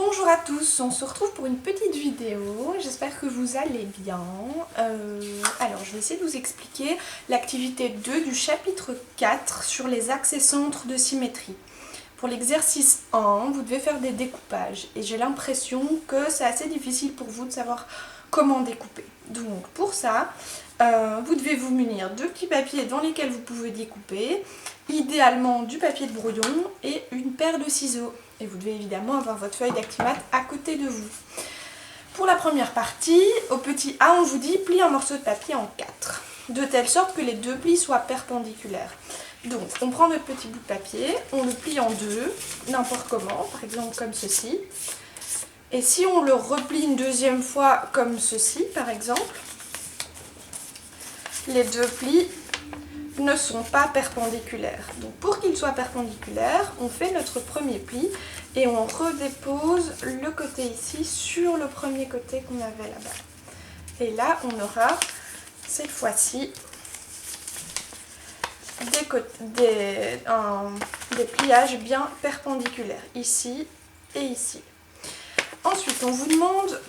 Bonjour à tous, on se retrouve pour une petite vidéo, j'espère que vous allez bien. Alors je vais essayer de vous expliquer l'activité 2 du chapitre 4 sur les axes et centres de symétrie. Pour l'exercice 1, vous devez faire des découpages et j'ai l'impression que c'est assez difficile pour vous de savoir comment découper. Donc pour ça, vous devez vous munir de petits papiers dans lesquels vous pouvez découper, idéalement du papier de brouillon et une paire de ciseaux. Et vous devez évidemment avoir votre feuille d'Actimate à côté de vous. Pour la première partie, au petit A, on vous dit plie un morceau de papier en 4, de telle sorte que les deux plis soient perpendiculaires. Donc on prend notre petit bout de papier, on le plie en deux, n'importe comment, par exemple comme ceci. Et si on le replie une deuxième fois comme ceci, par exemple, les deux plis ne sont pas perpendiculaires. Donc pour qu'ils soient perpendiculaires, on fait notre premier pli et on redépose le côté ici sur le premier côté qu'on avait là-bas. Et là, on aura cette fois-ci des pliages bien perpendiculaires, ici et ici. Ensuite, on vous demande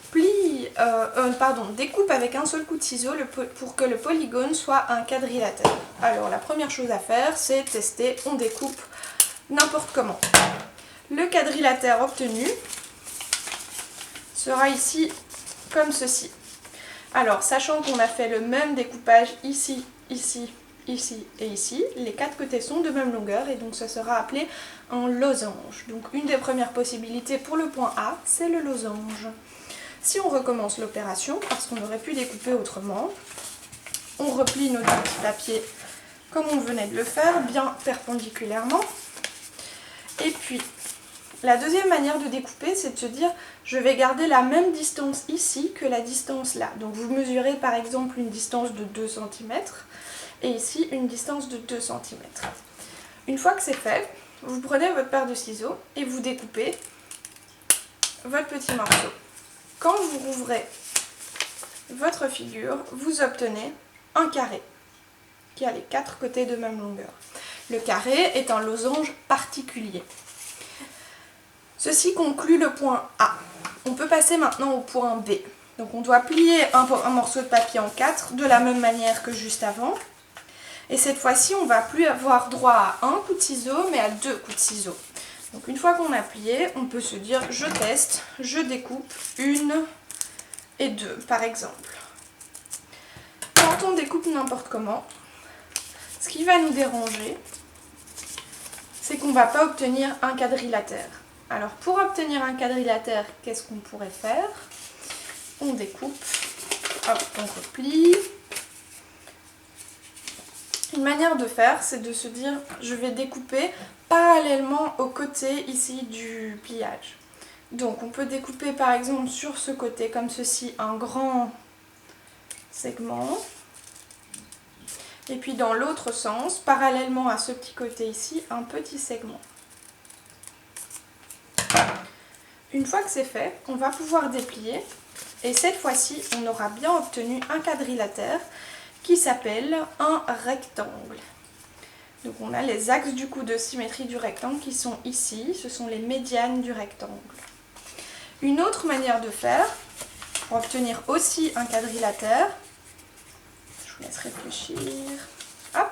découpe avec un seul coup de ciseau pour que le polygone soit un quadrilatère. Alors, la première chose à faire, c'est tester, on découpe n'importe comment. Le quadrilatère obtenu sera ici comme ceci. Alors, sachant qu'on a fait le même découpage ici, ici, ici et ici, les quatre côtés sont de même longueur et donc ça sera appelé un losange. Donc une des premières possibilités pour le point A, c'est le losange. Si on recommence l'opération, parce qu'on aurait pu découper autrement, on replie notre petit papier comme on venait de le faire, bien perpendiculairement. Et puis, la deuxième manière de découper, c'est de se dire, je vais garder la même distance ici que la distance là. Donc vous mesurez par exemple une distance de 2 cm et ici une distance de 2 cm. Une fois que c'est fait, vous prenez votre paire de ciseaux et vous découpez votre petit morceau. Quand vous rouvrez votre figure, vous obtenez un carré qui a les quatre côtés de même longueur. Le carré est un losange particulier. Ceci conclut le point A. On peut passer maintenant au point B. Donc on doit plier un morceau de papier en 4 de la même manière que juste avant. Et cette fois-ci, on ne va plus avoir droit à un coup de ciseau, mais à 2 coups de ciseau. Donc une fois qu'on a plié, on peut se dire, je teste, je découpe 1 et 2, par exemple. Quand on découpe n'importe comment, ce qui va nous déranger, c'est qu'on ne va pas obtenir un quadrilatère. Alors pour obtenir un quadrilatère, qu'est-ce qu'on pourrait faire? On découpe, hop, on replie. Une manière de faire, c'est de se dire, je vais découper parallèlement au côté ici du pliage. Donc on peut découper par exemple sur ce côté, comme ceci, un grand segment. Et puis dans l'autre sens, parallèlement à ce petit côté ici, un petit segment. Une fois que c'est fait, on va pouvoir déplier. Et cette fois-ci, on aura bien obtenu un quadrilatère qui s'appelle un rectangle. Donc on a les axes du coup de symétrie du rectangle qui sont ici, ce sont les médianes du rectangle. Une autre manière de faire, pour obtenir aussi un quadrilatère, je vous laisse réfléchir, hop.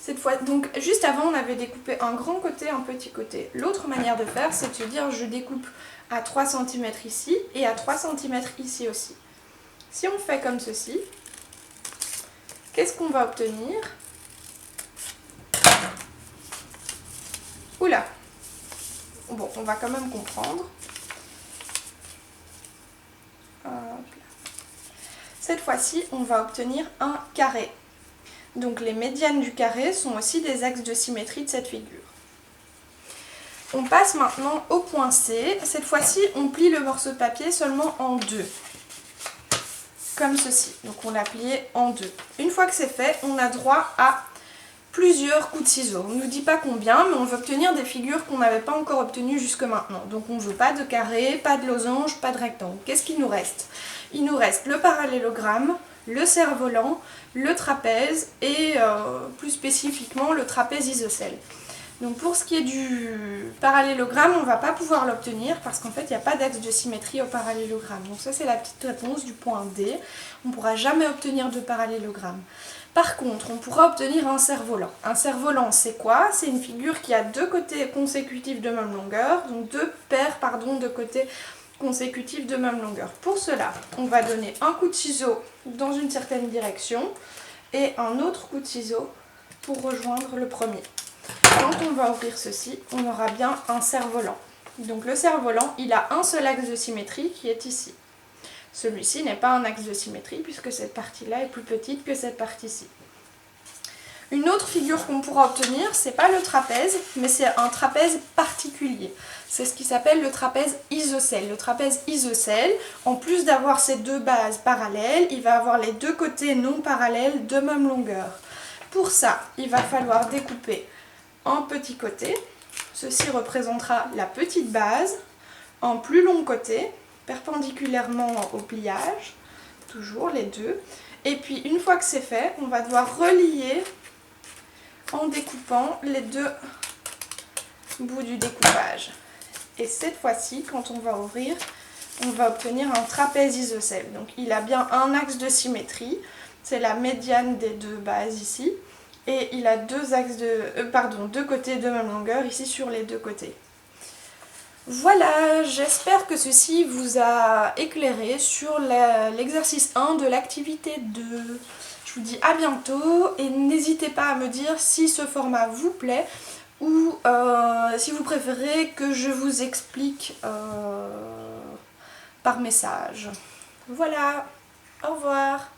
Cette fois, donc juste avant on avait découpé un grand côté, un petit côté. L'autre manière de faire, c'est de se dire je découpe à 3 cm ici et à 3 cm ici aussi. Si on fait comme ceci, qu'est-ce qu'on va obtenir? Oula! Bon, on va quand même comprendre. Hop là. Cette fois-ci, on va obtenir un carré. Donc les médianes du carré sont aussi des axes de symétrie de cette figure. On passe maintenant au point C. Cette fois-ci, on plie le morceau de papier seulement en 2. Comme ceci. Donc on l'a plié en 2. Une fois que c'est fait, on a droit à plusieurs coups de ciseaux. On ne nous dit pas combien, mais on veut obtenir des figures qu'on n'avait pas encore obtenues jusque maintenant. Donc on ne veut pas de carré, pas de losange, pas de rectangle. Qu'est-ce qu'il nous reste? Il nous reste le parallélogramme, le cerf-volant, le trapèze et plus spécifiquement le trapèze isocèle. Donc pour ce qui est du parallélogramme, on ne va pas pouvoir l'obtenir parce qu'en fait il n'y a pas d'axe de symétrie au parallélogramme. Donc ça c'est la petite réponse du point D. On ne pourra jamais obtenir de parallélogramme. Par contre, on pourra obtenir un cerf-volant. Un cerf-volant, c'est quoi? C'est une figure qui a deux côtés consécutifs de même longueur, donc deux paires de côtés consécutifs de même longueur. Pour cela, on va donner un coup de ciseau dans une certaine direction et un autre coup de ciseau pour rejoindre le premier. Quand on va ouvrir ceci, on aura bien un cerf-volant. Donc le cerf-volant, il a un seul axe de symétrie qui est ici. Celui-ci n'est pas un axe de symétrie puisque cette partie-là est plus petite que cette partie-ci. Une autre figure qu'on pourra obtenir, c'est pas le trapèze, mais c'est un trapèze particulier. C'est ce qui s'appelle le trapèze isocèle. Le trapèze isocèle, en plus d'avoir ces deux bases parallèles, il va avoir les deux côtés non parallèles de même longueur. Pour ça, il va falloir découper un petit côté. Ceci représentera la petite base, un plus long côté, perpendiculairement au pliage, toujours les deux. Et puis une fois que c'est fait, on va devoir relier en découpant les deux bouts du découpage. Et cette fois-ci, quand on va ouvrir, on va obtenir un trapèze isocèle. Donc il a bien un axe de symétrie, c'est la médiane des deux bases ici. Et il a deux côtés de même longueur ici sur les deux côtés. Voilà, j'espère que ceci vous a éclairé sur l'exercice 1 de l'activité 2. Je vous dis à bientôt et n'hésitez pas à me dire si ce format vous plaît ou si vous préférez que je vous explique par message. Voilà, au revoir.